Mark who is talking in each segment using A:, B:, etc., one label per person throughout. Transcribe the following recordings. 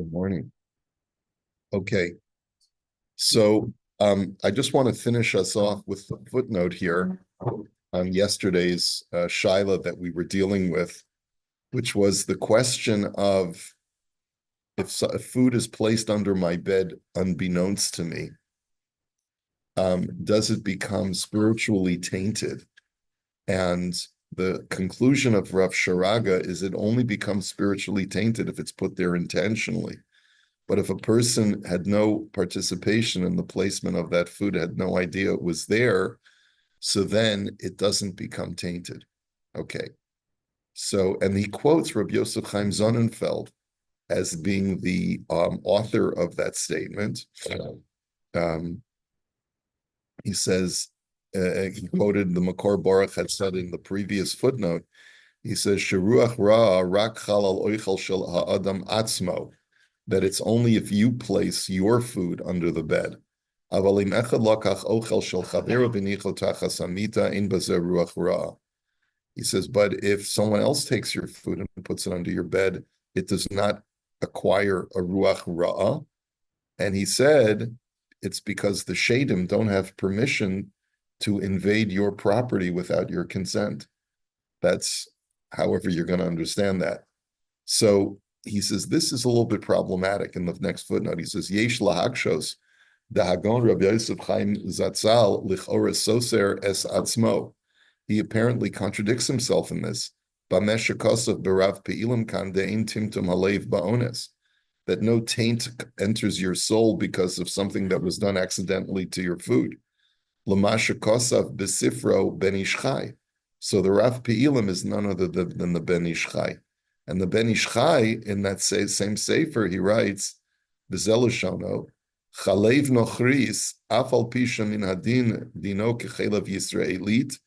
A: Good morning. Okay, so I just want to finish us off with the footnote here on yesterday's Shaila that we were dealing with, which was the question of if food is placed under my bed unbeknownst to me, does it become spiritually tainted? And the conclusion of Rav Sharaga is it only becomes spiritually tainted if it's put there intentionally. But if a person had no participation in the placement of that food, had no idea it was there, so then it doesn't become tainted. Okay. So, and he quotes Rabbi Yosef Chaim Sonnenfeld as being the author of that statement. Um, he says, he quoted the Makor Baruch had said in the previous footnote, he says, Sheruach ra rak chalal oichel shel ha'adam atzmo, that it's only if you place your food under the bed. He says, but if someone else takes your food and puts it under your bed, it does not acquire a ruach ra'ah. And he said, it's because the shadim don't have permission to invade your property without your consent. That's however you're going to understand that. So he says this is a little bit problematic in the next footnote. He says, Yesh lahakshos, the Hagon Rabbi Yosef Chaim Zatzal, lichora soser es atzmo. He apparently contradicts himself in this. Bamesh shekosov berav pe'ilim kan de'in timtum halev ba'ones. That no taint enters your soul because of something that was done accidentally to your food. L'masha kosav besifro ben Ish Chai. So the Rav Pe'ilim is none other than the Ben Ish Chai. And the Ben Ish Chai, in that same sefer, he writes, B'zelushono, Chalev nochris, afal pisha min hadin dino kechelav Yisraelit,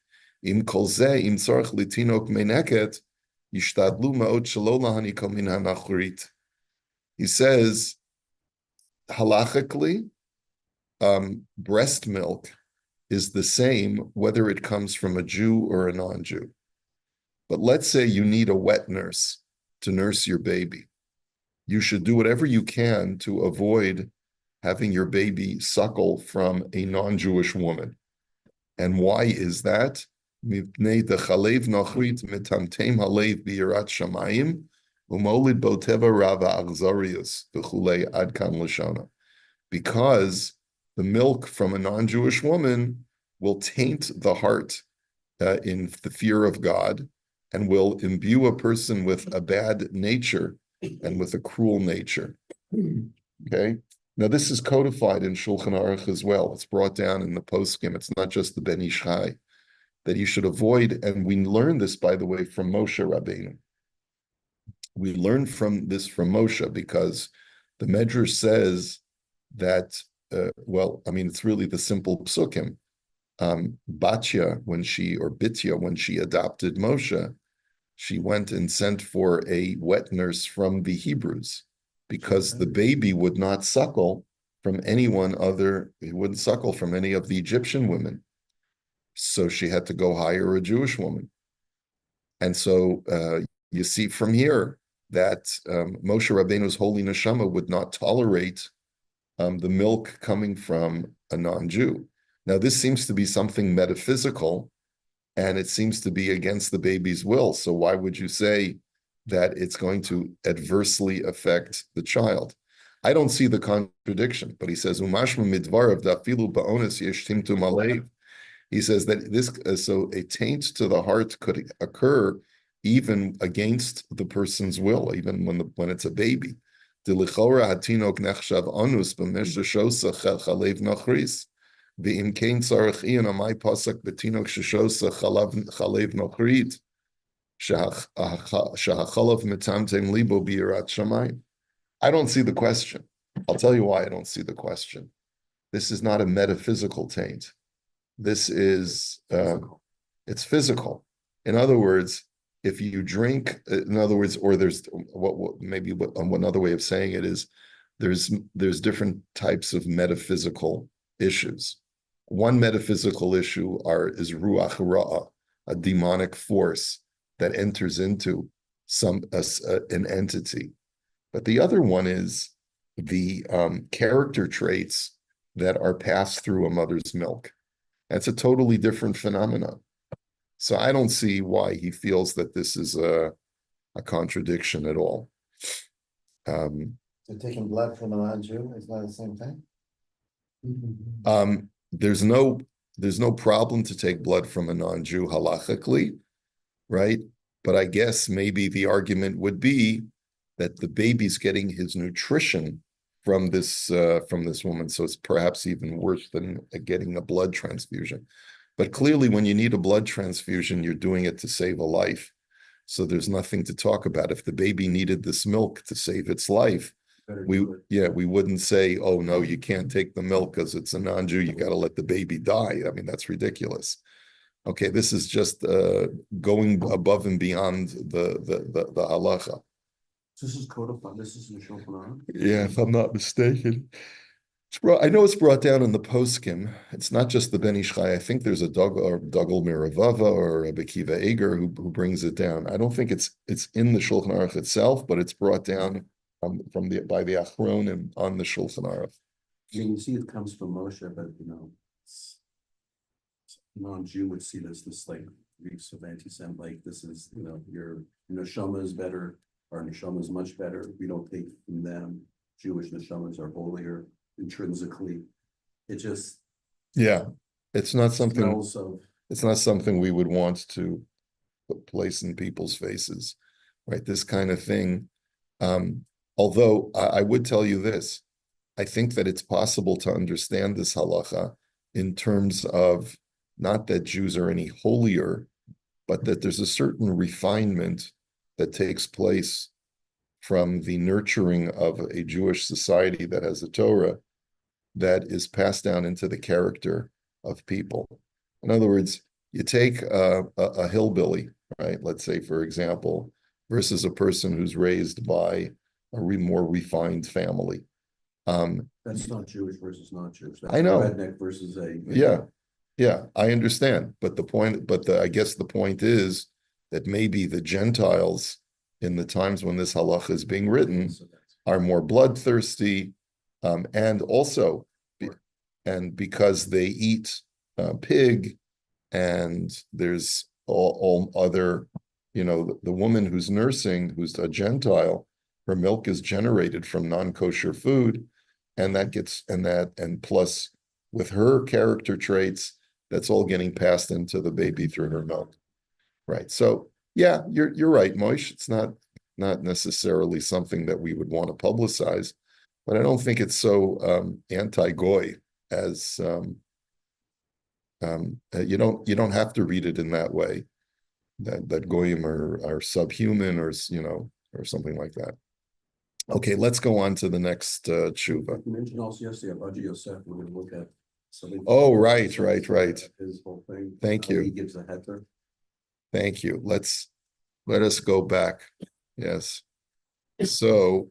A: im kolze, im tzorch litinok meneket, yishtadlu ma'od shelo lahanikol min hanachrit. He says, halachically, breast milk is the same whether it comes from a Jew or a non-Jew. But let's say you need a wet nurse to nurse your baby. You should do whatever you can to avoid having your baby suckle from a non-Jewish woman. And why is that? Because the milk from a non-Jewish woman will taint the heart in the fear of God and will imbue a person with a bad nature and with a cruel nature. Okay? Now, this is codified in Shulchan Aruch as well. It's brought down in the poskim. It's not just the Ben Ish Chai that you should avoid. And we learn this, by the way, from Moshe Rabbeinu. We learn from this from Moshe because the Medrash says that, it's really the simple psukim. Batya, Bitya, when she adopted Moshe, she went and sent for a wet nurse from the Hebrews because the baby would not suckle from anyone other, he wouldn't suckle from any of the Egyptian women. So she had to go hire a Jewish woman. And so you see from here that Moshe Rabbeinu's holy neshama would not tolerate the milk coming from a non-Jew. Now, this seems to be something metaphysical, and it seems to be against the baby's will. So why would you say that it's going to adversely affect the child? I don't see the contradiction, but he says, Umashma midvarav dafilu ba'ones yeshtim tu malev. He says that this, so a taint to the heart could occur even against the person's will, even when it's a baby. Dilichora hatinok nechshav onus b'meshashosa chalev nachris. V'im kein tzarech iyan amay pasak betinok sheshosa chalev nochrit shehachalav metamtem libo biyirat shamayim. I don't see the question. I'll tell you why I don't see the question. This is not a metaphysical taint. This is, it's physical. In other words, if you drink, or there's another way of saying it is, there's different types of metaphysical issues. One metaphysical issue is ruach ra'ah, a demonic force that enters into an entity. But the other one is the character traits that are passed through a mother's milk. That's a totally different phenomenon. So I don't see why he feels that this is a contradiction at all.
B: So taking blood from a non-Jew is not the same thing?
A: There's no problem to take blood from a non-Jew halachically, right? But I guess maybe the argument would be that the baby's getting his nutrition from this woman, so it's perhaps even worse than getting a blood transfusion. But clearly, when you need a blood transfusion, you're doing it to save a life. So there's nothing to talk about. If the baby needed this milk to save its life, we wouldn't say, oh no, you can't take the milk because it's a non-Jew, you got to let the baby die. I mean, that's ridiculous. Okay, this is just going above and beyond the halacha.
B: This is codified, this is in Choshen.
A: Yeah, if I'm not mistaken. I know it's brought down in the poskim. It's not just the Ben Ish Chai. I think there's a Duggal Miravava or a Bekiva Eger who brings it down. I don't think it's in the Shulchan Aruch itself, but it's brought down by the Achronim on the Shulchan Aruch.
B: You see, it comes from Moshe, but non-Jew would see this like reefs of anti-Sem, like this is your neshama is better, our neshama is much better. We don't take from them. Jewish neshamas are holier intrinsically. It just
A: it's not something
B: of,
A: it's not something we would want to place in people's faces, right? This kind of thing. Although I would tell you this, I think that it's possible to understand this halacha in terms of not that Jews are any holier, but that there's a certain refinement that takes place from the nurturing of a Jewish society that has a Torah that is passed down into the character of people. In other words, you take a hillbilly, right? Let's say, for example, versus a person who's raised by a more refined family.
B: That's not Jewish versus not Jewish. That's
A: I know.
B: Redneck versus a
A: yeah, I understand. But I guess the point is that maybe the Gentiles in the times when this halacha is being written are more bloodthirsty, and also because they eat pig, and there's all other, the woman who's nursing, who's a Gentile, her milk is generated from non-kosher food, and plus with her character traits, that's all getting passed into the baby through her milk, right? So yeah, you're right, Moish. It's not necessarily something that we would want to publicize, but I don't think it's so anti-goy as you don't have to read it in that way. That goyim are subhuman or something like that. Okay, let's go on to the next tshuva.
B: You mentioned also yesterday about Yosef. We're going to look at something.
A: Oh, right.
B: His whole thing.
A: Thank you.
B: He gives a heter.
A: Thank you. Let us go back. Yes. So,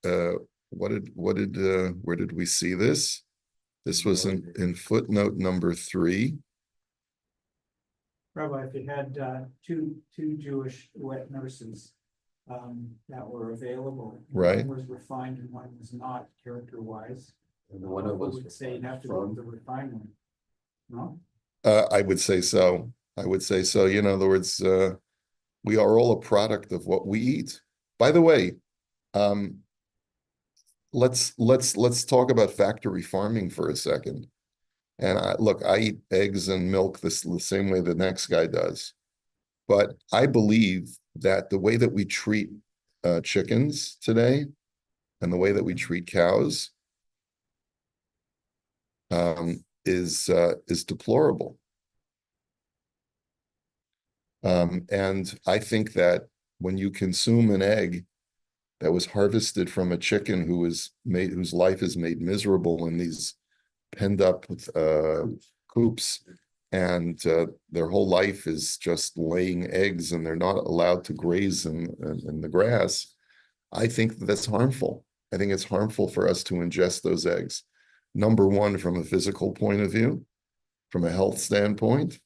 A: where did we see this? This was in footnote number 3.
C: Rabbi, if you had two Jewish wet nurses that were available,
A: right?
C: One was refined and one was not character-wise.
B: And the one that was
C: would say you'd have to go with the refined one. No?
A: I would say so. In other words, we are all a product of what we eat. By the way, let's talk about factory farming for a second. And I eat eggs and milk the same way the next guy does. But I believe that the way that we treat chickens today and the way that we treat cows is deplorable. And I think that when you consume an egg that was harvested from a chicken whose life is made miserable in these penned up coops, and their whole life is just laying eggs, and they're not allowed to graze in the grass, I think that's harmful. I think it's harmful for us to ingest those eggs. Number one, from a physical point of view, from a health standpoint,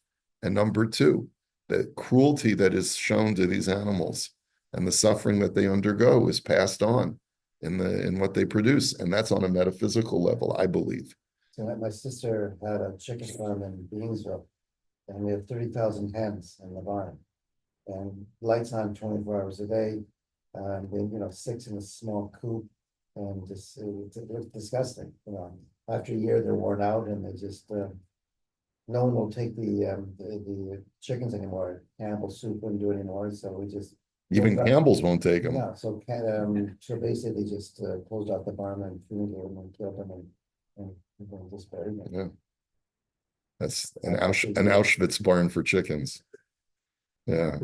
A: and number two, the cruelty that is shown to these animals and the suffering that they undergo is passed on in what they produce, and that's on a metaphysical level, I believe.
D: So my sister had a chicken farm in Beansville, and we had 30,000 hens in the barn. And lights on 24 hours a day, then, 6 in a small coop, and just, it was disgusting, After a year, they're worn out, and they just, no one will take the chickens anymore. Campbell soup wouldn't do it anymore, so we just.
A: Even Campbell's won't take them.
D: Yeah, so basically just closed out the barn and fumigated them and killed them and just buried them.
A: Yeah. That's an Auschwitz barn for chickens. Yeah.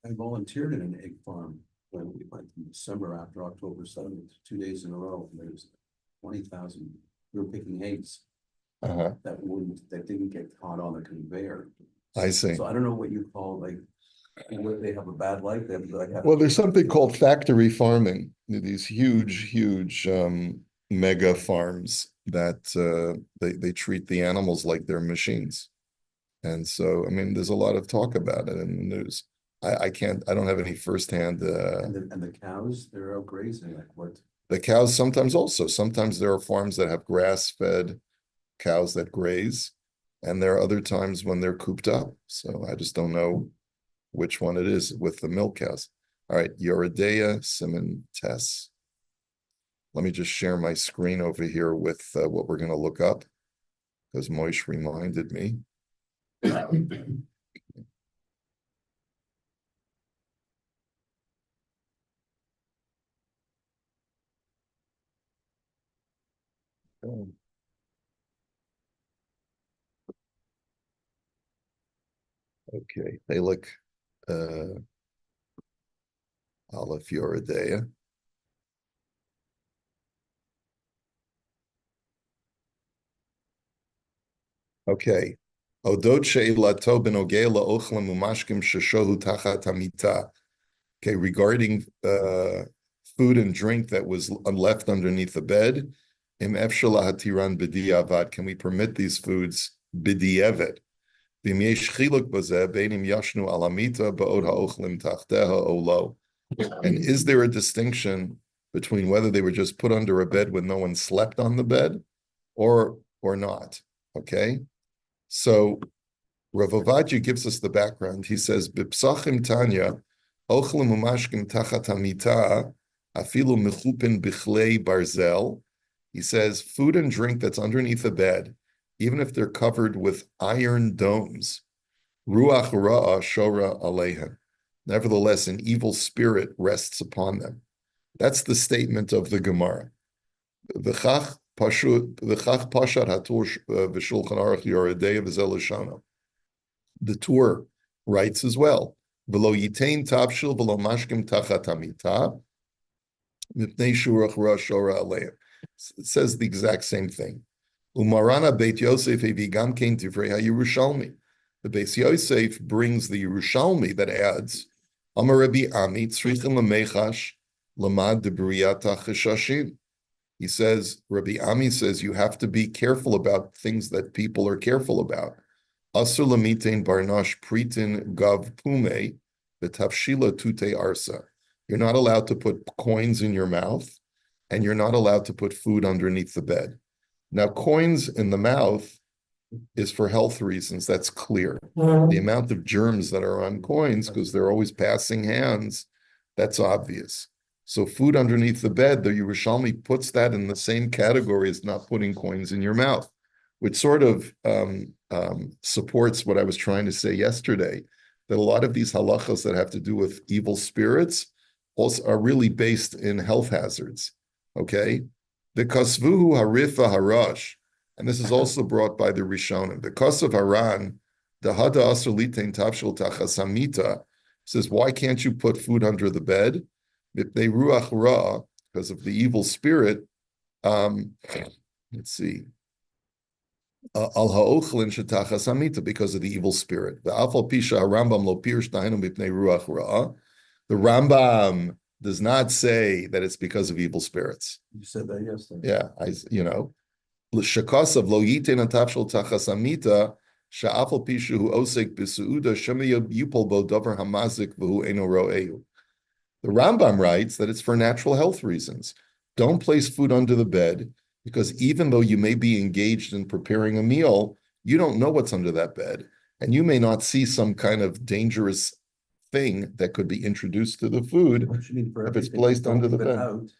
B: I volunteered in an egg farm when we went in December after October 7th, 2 days in a row. There was 20,000. We were picking eggs
A: Uh-huh.
B: that didn't get caught on the conveyor.
A: I see.
B: So I don't know what you call what they have a bad life. They have
A: Well, there's something called factory farming. These huge mega farms that they treat the animals like they're machines. And so, I mean, there's a lot of talk about it in the news. I don't have any firsthand.
B: and the cows, they're out grazing. Like what?
A: The cows sometimes there are farms that have grass-fed cows that graze, and there are other times when they're cooped up. So I just don't know which one it is with the milk cows. All right, Yoredeya Simon Tess. Let me just share my screen over here with what we're going to look up, because Moish reminded me. Okay, they look Aleph Yoredeya. Okay. Odot she'elato benogei la'ochlam umashkim sheshohu tachat hamita. Okay, regarding food and drink that was left underneath the bed, im efshela hatiran b'diavad. Can we permit these foods b'diavad? V'im yesh chiluk b'zeh beinim yashnu al hamita ba'od ha'ochlim tachteha o lo. And is there a distinction between whether they were just put under a bed when no one slept on the bed, or not? Okay. So Rav Ovadia gives us the background. He says, "B'psachim Tanya, ochlim umashkim tachat hamita, afilu mechupin bichlei barzel." He says, food and drink that's underneath the bed, even if they're covered with iron domes, ruach ra'a shora aleihen. Nevertheless, an evil spirit rests upon them. That's the statement of the Gemara. V'chach pashat hatur v'shulchan aruch Yoredeya v'zel l'shana. The Tur writes as well, "V'lo yitain tavshil v'lo mashkim tachat hamita mipnei shurach ra shora aleim." It says the exact same thing. Umarana Beit Yosef evigam kein divrei haYerushalmi. The Beit Yosef brings the Yerushalmi that adds, Amar Rabbi Ami tzrichin lemechash lamad debriyata cheshashim. He says, Rabbi Ami says, you have to be careful about things that people are careful about. Asur lamitein barnash pritin gav pume betavshila tute arsa. You're not allowed to put coins in your mouth, and you're not allowed to put food underneath the bed. Now, coins in the mouth is for health reasons. That's clear. The amount of germs that are on coins, because they're always passing hands, that's obvious. So food underneath the bed, the Yerushalmi puts that in the same category as not putting coins in your mouth, which sort of supports what I was trying to say yesterday, that a lot of these halachas that have to do with evil spirits also are really based in health hazards, okay? The kasvuhu harifa harash, and this is also brought by the Rishonim. The Kasav Haran, the Hada Asulitein Tavshil Tachasamita, says, why can't you put food under the bed? Mipnei Ruach Ra, because of the evil spirit. Let's see. Al Ha'ochlin Shetachasamita, because of the evil spirit. The Afal Pisha Rambam Lo Pirsh Dainu Mipnei Ruach Ra. The Rambam does not say that it's because of evil spirits.
B: You said that yesterday.
A: Yeah, Shakasav lo yitin atavshel tachasamita sha'afal pishu hu osek b'suuda shema yupol bo davar hamazik v'hu eno ro'ehu. The Rambam writes that it's for natural health reasons. Don't place food under the bed, because even though you may be engaged in preparing a meal, you don't know what's under that bed. And you may not see some kind of dangerous thing that could be introduced to the food
B: What you mean for
A: if it's
B: everything,
A: placed
B: don't
A: under the
B: leave it
A: bed.
B: out,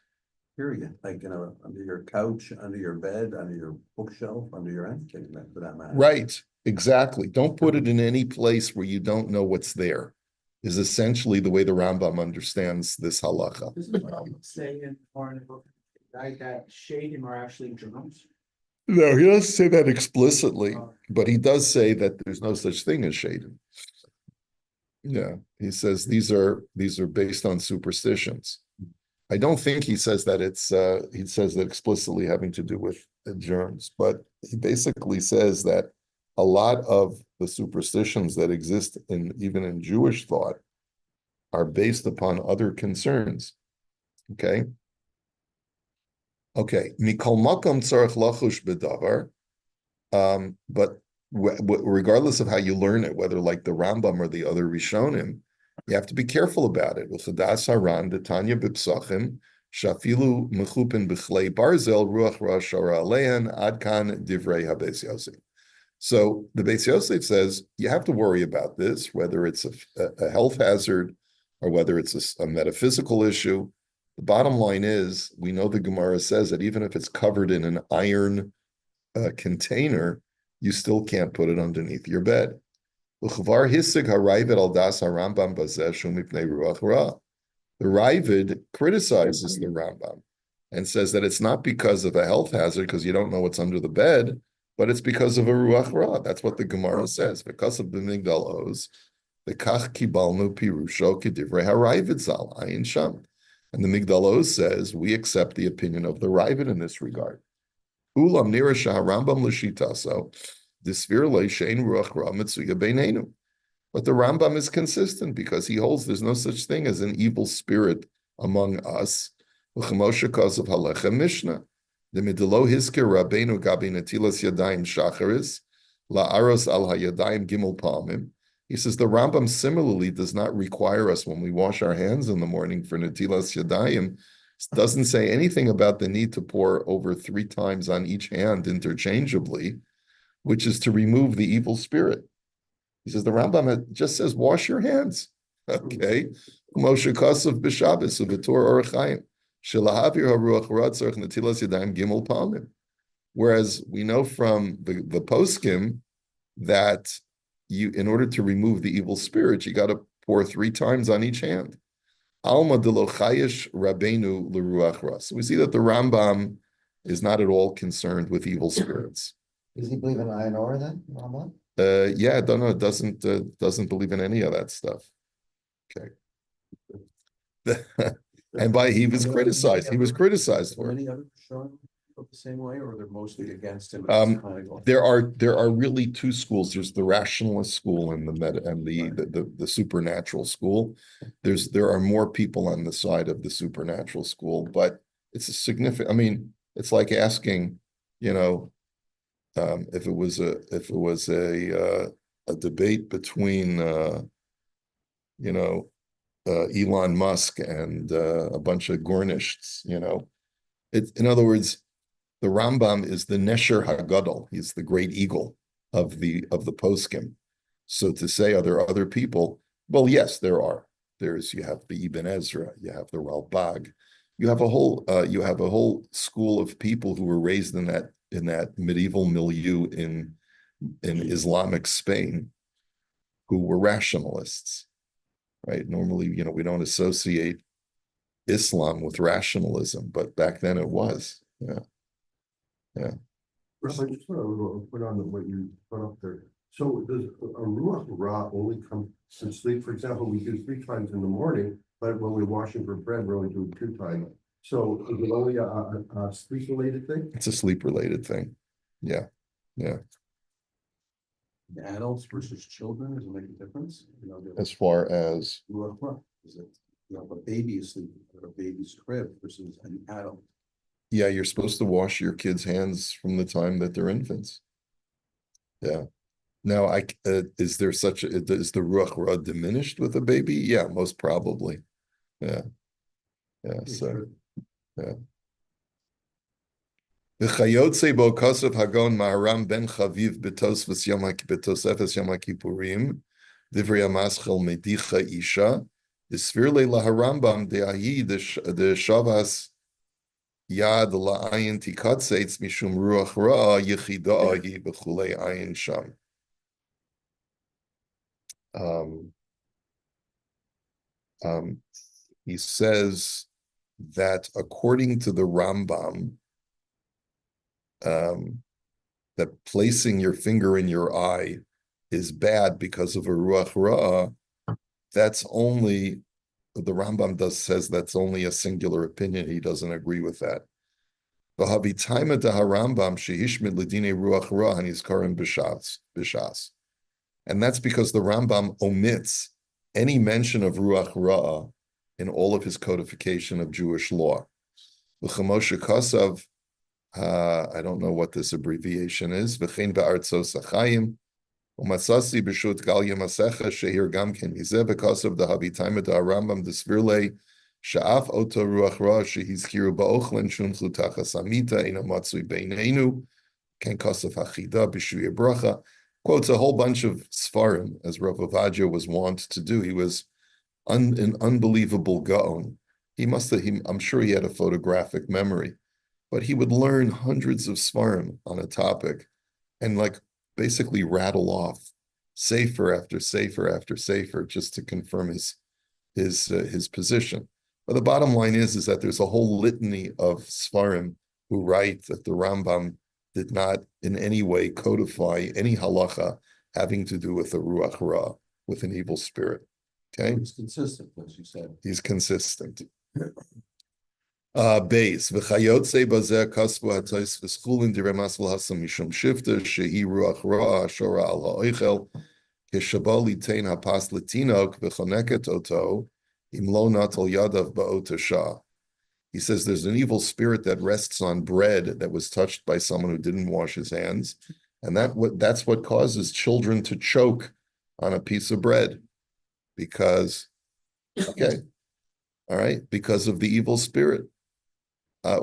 B: period, like, under your couch, under your bed, under your bookshelf, under your anything, for that matter.
A: Right, exactly. Don't put it in any place where you don't know what's there, is essentially the way the Rambam understands this halacha.
C: This is what I'm saying in foreign book, right, that shadim are actually germs.
A: No, he doesn't say that explicitly, but he does say that there's no such thing as shadim. Yeah, he says these are based on superstitions. I don't think he says that he says that explicitly having to do with germs, but he basically says that a lot of the superstitions that exist even in Jewish thought are based upon other concerns. Okay. Mikol makom tzarich lachush b'davar. But regardless of how you learn it, whether like the Rambam or the other Rishonim, you have to be careful about it. L'chadas haran detanya b'psachim shafilu mechupin b'chlei barzel ruach rosh hara alein ad kan divrei habeis Yosef. So the Beis Yosef says you have to worry about this, whether it's a health hazard or whether it's a metaphysical issue. The bottom line is, we know the Gemara says that even if it's covered in an iron container, you still can't put it underneath your bed. The Ravid criticizes the Rambam and says that it's not because of a health hazard, because you don't know what's under the bed, but it's because of a ruach ra. That's what the Gemara says. Because of the Migdal Oz, the kach kibalnu pirusho kedivrei haravid zal ayin sham. And the Migdal Oz says, we accept the opinion of the Ravid in this regard. Ulam nira Rambam l'shitaso, disfir le'shein ruach ra mitzuya beinenu. But the Rambam is consistent because he holds there's no such thing as an evil spirit among us. L'chemoshe kasav halecha mishnah. The midelo hisker rabbeinu gabi netilas yadayim shacharis la'aros al hayadayim gimel palmim. He says the Rambam similarly does not require us when we wash our hands in the morning for netilas yadayim. Doesn't say anything about the need to pour over 3 times on each hand interchangeably, which is to remove the evil spirit. He says the Rambam just says wash your hands. Okay. Moshe Kasav b'Shabbos u'v'tor orachayim shelahavir haruach ratzarch netilas yadayim gimel palmim. Whereas we know from the poskim that in order to remove the evil spirit, you got to pour 3 times on each hand. Alma de lo chayesh rabbeinu l'ruach ra. So we see that the Rambam is not at all concerned with evil spirits.
D: Does he believe in iron ore then, Rambam?
A: Yeah, I don't know. Doesn't believe in any of that stuff. Okay. And he was criticized. He was criticized for it.
B: Any other Rishonim feel the same way, or they're mostly against him?
A: There are really 2 schools. There's the rationalist school and the supernatural school. There are more people on the side of the supernatural school, but it's a significant. I mean, it's like asking, if it was a debate between Elon Musk and a bunch of Gornishists, in other words, the Rambam is the Nesher Hagadol. He's the great eagle of the poskim. So to say, are there other people? Well, yes, there are. You have the Ibn Ezra, you have the Ralbag, you have a whole school of people who were raised in that medieval milieu in Islamic Spain, who were rationalists, right? Normally, we don't associate Islam with rationalism, but back then it was. Yeah.
E: Rabbi, just want to put on what you put up there. So does a ruach ra only come to sleep? For example, we do 3 times in the morning, but when we're washing for bread, we're only doing 2 times. So is it only a sleep-related thing?
A: It's a sleep-related thing. Yeah.
B: Adults versus children, does it make a difference?
A: As far as
B: ruach ra, is it, a baby is sleeping at a baby's crib versus an adult?
A: yeah, you're supposed to wash your kids' hands from the time that they're infants. Yeah. Now, is the ruach ra diminished with a baby? Yeah, most probably. Yeah. So, yeah. V'chayotze bo kosav hagon Maharam ben Chaviv betosefes Yom HaKippurim divrei amaschel medicha isha Svirle laharambam deahi de shavas yad la'ayin tikatzeitz mishum ruach ra'a yechida'ahi b'chulei ayin sham. Um, he says that according to the Rambam, that placing your finger in your eye is bad because of a ruach ra'a. That's only the Rambam says that's only a singular opinion. He doesn't agree with that. V'havitaima da Rambam shehishmid ledine ruach ra hanizkarim b'shas, and that's because the Rambam omits any mention of ruach ra in all of his codification of Jewish law. V'chemoshe kasav, I don't know what this abbreviation is. V'chein ba'artzos achayim. Umasasi b'shut galya masecha shehir gamken mizeh because of the habitaima da Rambam desvirle sha'af oto ruach ra shehizkiru ba'ochlen shunchlu tachas amita ina matzui beinenu ken kasav hachida b'shuya bracha. Quotes a whole bunch of svarim, as Rav Ovadia was wont to do. He was an unbelievable gaon. I'm sure he had a photographic memory, but he would learn hundreds of svarim on a topic and basically rattle off sefer after sefer after sefer just to confirm his position. But the bottom line is that there's a whole litany of svarim who write that the Rambam did not in any way codify any halacha having to do with a ruach ra, with an evil spirit. Okay,
B: It's consistent, as you said.
A: he's consistent. Base v'chayotze bazeh kasvu hatzos v'skulin diremas v'hasam mishum shifta shehi ruach ra shora al ha'oichel keshabal litein hapas letinok v'choneket oto im lo natal yadav ba'ot shah. He says there's an evil spirit that rests on bread that was touched by someone who didn't wash his hands, and that's what causes children to choke on a piece of bread, because because of the evil spirit. The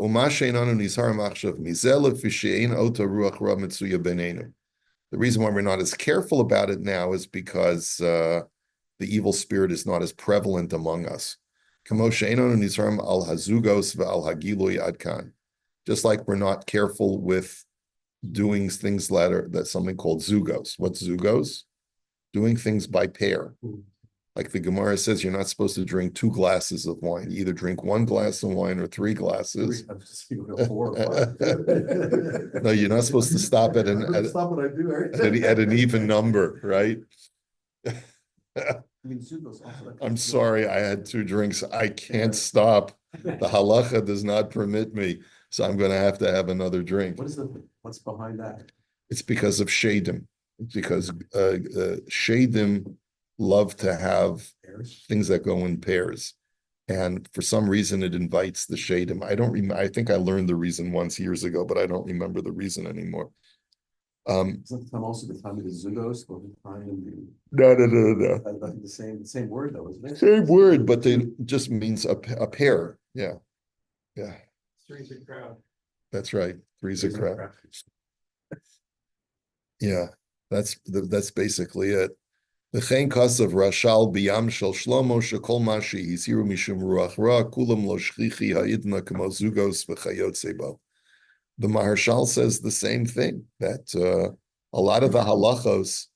A: reason why we're not as careful about it now is because the evil spirit is not as prevalent among us. Just like we're not careful with doing things that's something called zugos. What's zugos? Doing things by pair. Like the Gemara says, you're not supposed to drink 2 glasses of wine. You either drink 1 glass of wine or 3 glasses.
B: Four or five.
A: No, you're not supposed to stop at
B: Stop what I do, Eric.
A: at an even number, right?
B: I mean, Zugos also.
A: I'm sorry, I had 2 drinks. I can't stop. The halacha does not permit me, so I'm going to have another drink.
B: What's behind that?
A: It's because of shadim. It's because shadim love to have
B: Pairs?
A: things that go in pairs, and for some reason it invites the shadim. I don't remember. I think I learned the reason once years ago, but I don't remember the reason anymore.
B: Isn't the time also the time of the Zugos, or the time in the?
A: No.
B: I think the same word though, isn't it?
A: Same word, but it just means a pair. Yeah.
C: Three's a crowd.
A: That's right. Three's a crowd. Yeah, that's basically it. The chen kasav rashal biyam shel shlomo shekol mashi hisiru mishum ruach ra kulam lo shchichi ha'idna kamo zugos v'chayotze bo. The Maharshal says the same thing, that a lot of the halachos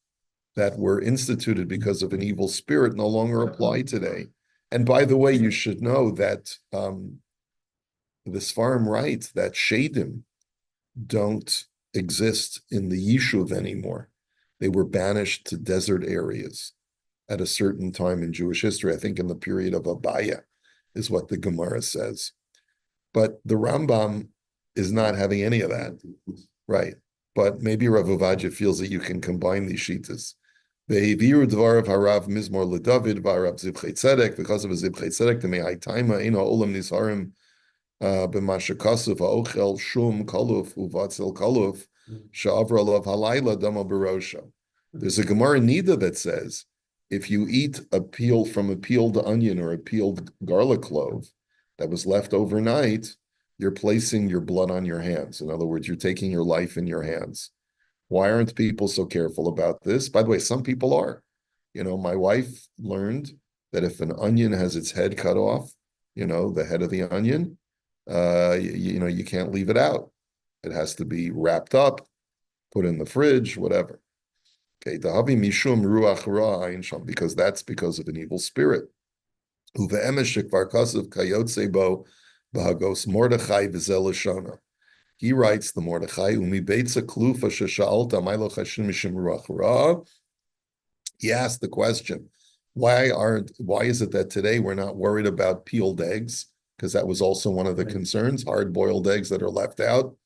A: that were instituted because of an evil spirit no longer apply today. And by the way, you should know that the Sfarim writes that shadim don't exist in the Yishuv anymore. They were banished to desert areas at a certain time in Jewish history. I think in the period of Abaya is what the Gemara says. But the Rambam is not having any of that, right? But maybe Rav Ovadia feels that you can combine these shitas. Ve'hiviru dvarav harav mizmor leDavid v'harav zivchei tzedek because of a zivchei tzedek the me'ai taima ino olam nisharim b'mashakasav ha'ochel shum kaluf uvatzel kaluf sha'avra alav halayla dama barosha. There's a Gemara Nida that says if you eat a peeled onion or a peeled garlic clove that was left overnight, you're placing your blood on your hands. In other words, you're taking your life in your hands. Why aren't people so careful about this? By the way, some people are. My wife learned that if an onion has its head cut off, the head of the onion, you can't leave it out. It has to be wrapped up, put in the fridge, whatever. Okay, dahavi mishum ruach ra ayin sham, because that's because of an evil spirit. Uve'emesh shekvar kasav kayotze bo b'hagos Mordechai v'zel lashona. He writes the Mordechai umi beitza klufa shesha'alta ma'ilo chashin mishum ruach ra. He asked the question, why is it that today we're not worried about peeled eggs? Because that was also one of the concerns, hard-boiled eggs that are left out.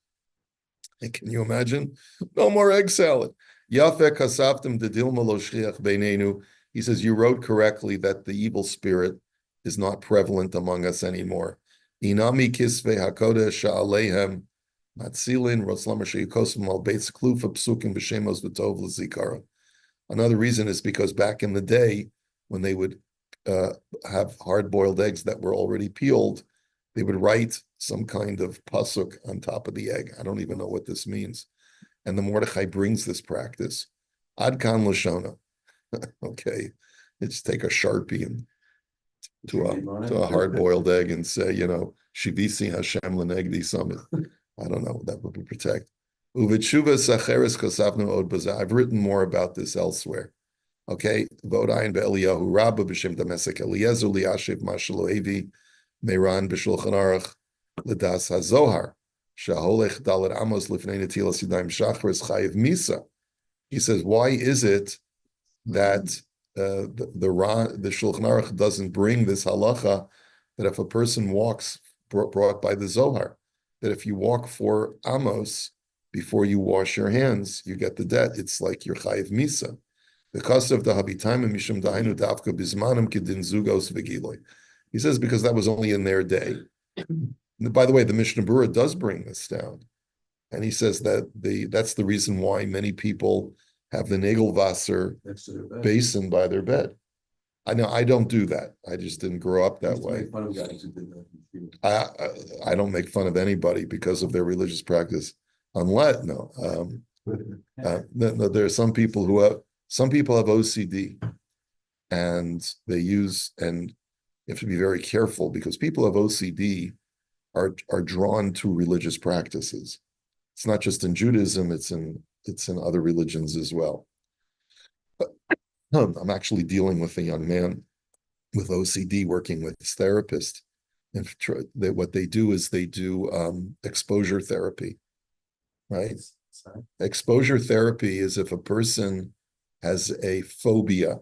A: And can you imagine? No more egg salad. Yafe kasaftim dedilma lo shliach beinenu. He says, you wrote correctly that the evil spirit is not prevalent among us anymore. Inami kisve hakodesh sha'aleihem matzilin rotzlam she'yikosim al beitz klufa psukim b'shemos v'tov l'zikaron. Another reason is because back in the day, when they would have hard-boiled eggs that were already peeled, they would write some kind of pasuk on top of the egg. I don't even know what this means. And the Mordechai brings this practice. Ad kan lashona. Okay, it's take a Sharpie and to a hard-boiled egg and say, Shivisi Hashem lenegdi summit. I don't know, that would protect. I've written more about this elsewhere. Okay, Vodayin be'Eliyahu Rabba b'shem Damesek Eliezer li'ashiv mashalo evi meiran b'shulchan aruch l'das hazohar shaholech dalet amos lifnei netilas yadayim shachris chayiv misa. He says, why is it that the Shulchan Aruch doesn't bring this halacha that if a person walks brought by the Zohar, that if you walk 4 amos before you wash your hands, you get the debt. It's like your chayiv misa. Because of the habitaim and mishum dainu davka bismanim kedin zugos v'giloi. He says because that was only in their day. By the way, the Mishnah Berurah does bring this down, and he says that that's the reason why many people have the Nagelwasser basin by their bed. I know I don't do that. I just didn't grow up that way. I don't make fun of anybody because of their religious practice. Unless there are some people who have OCD, and you have to be very careful because people have OCD are drawn to religious practices. It's not just in Judaism; it's in other religions as well. I'm actually dealing with a young man with OCD, working with his therapist, and what they do is they do exposure therapy. Right? Exposure therapy is if a person has a phobia,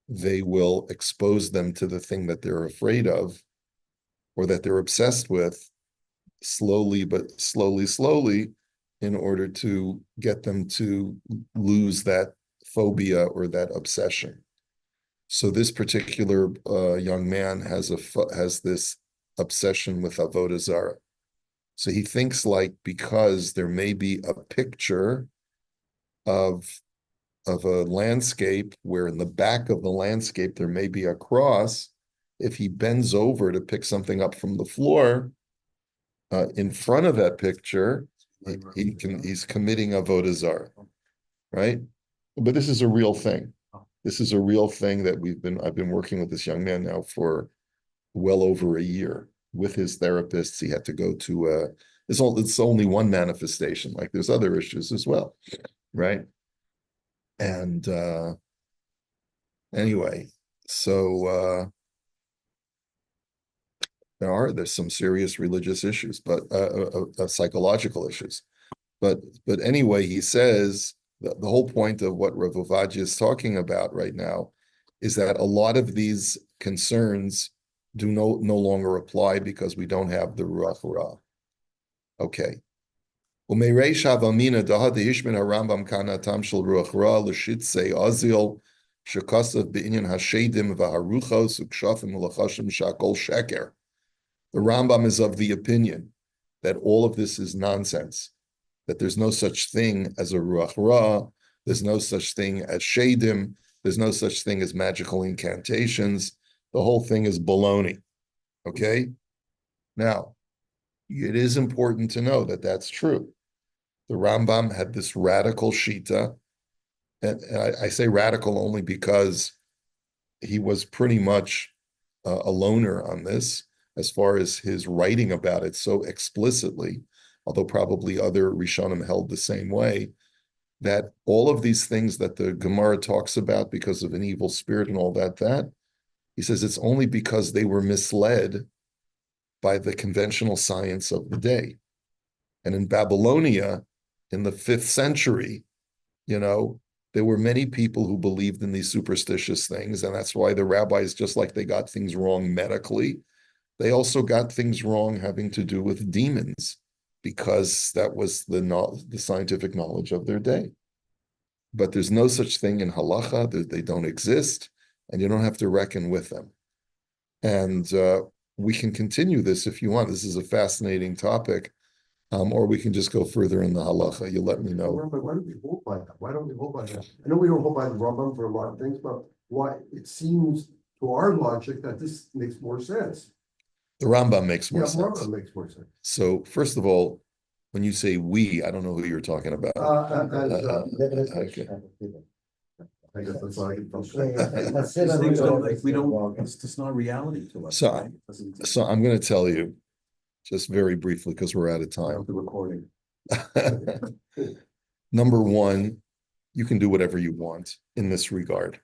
A: they will expose them to the thing that they're afraid of or that they're obsessed with slowly, in order to get them to lose that phobia or that obsession. So this particular young man has this obsession with avodah zarah. So he thinks because there may be a picture of a landscape where in the back of the landscape there may be a cross, if he bends over to pick something up from the floor in front of that picture, he's committing avodah zarah, right? But this is a real thing. This is a real thing that I've been working with this young man now for well over a year. With his therapists, he had to go to it's only one manifestation. Like there's other issues as well, right? And anyway, so there's some serious religious issues, but psychological issues. But anyway, he says the whole point of what Rav Ovadia is talking about right now is that a lot of these concerns do no longer apply because we don't have the Ruach Ra. Okay. Umereish havamina dahad ishmin harambam kana tam shel Ruach Ra l'shitzei azil shekasav b'inyan hashedim v'haruchos ukshafim ulachashim shakol sheker. The Rambam is of the opinion that all of this is nonsense, that there's no such thing as a Ruach Ra, there's no such thing as Shadim, there's no such thing as magical incantations. The whole thing is baloney. Okay? Now, it is important to know that that's true. The Rambam had this radical shita, and I say radical only because he was pretty much a loner on this, as far as his writing about it so explicitly, although probably other Rishonim held the same way, that all of these things that the Gemara talks about because of an evil spirit and all that, he says it's only because they were misled by the conventional science of the day. And in Babylonia, in the 5th century, there were many people who believed in these superstitious things, and that's why the rabbis, just like they got things wrong medically, they also got things wrong having to do with demons, because that was the scientific knowledge of their day. But there's no such thing in halacha; they don't exist, and you don't have to reckon with them. And we can continue this if you want. This is a fascinating topic. Or we can just go further in the halacha. You let me know.
E: But why don't we hold by that? Why don't we hold by that? I know we don't hold by the Rambam for a lot of things, but why it seems to our logic that this makes more sense.
A: The Rambam makes more
E: Yeah,
A: sense.
E: Rambam makes more sense.
A: So first of all, when you say we, I don't know who you're talking about.
D: Okay.
E: I guess that's all I can think
D: Yeah,
E: of.
D: let's
B: These
D: sit on
B: things
D: the-
B: don't, like, we don't, it's just not reality to us.
A: So-
B: right? It doesn't-
A: So I'm going to tell you, just very briefly, because we're out of time.
B: The recording.
A: Number one, you can do whatever you want in this regard.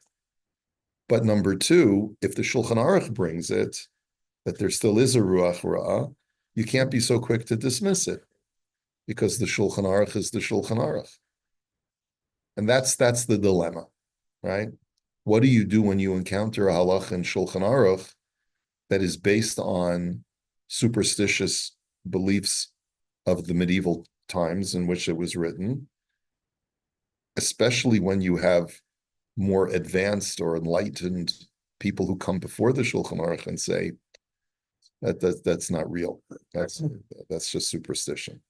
A: But number two, if the Shulchan Aruch brings it, that there still is a Ruach Ra'ah, you can't be so quick to dismiss it, because the Shulchan Aruch is the Shulchan Aruch. And that's the dilemma, right? What do you do when you encounter a halach in Shulchan Aruch that is based on superstitious beliefs of the medieval times in which it was written, especially when you have more advanced or enlightened people who come before the Shulchan Aruch and say that's not real. That's just superstition.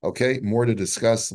A: Okay, more to discuss.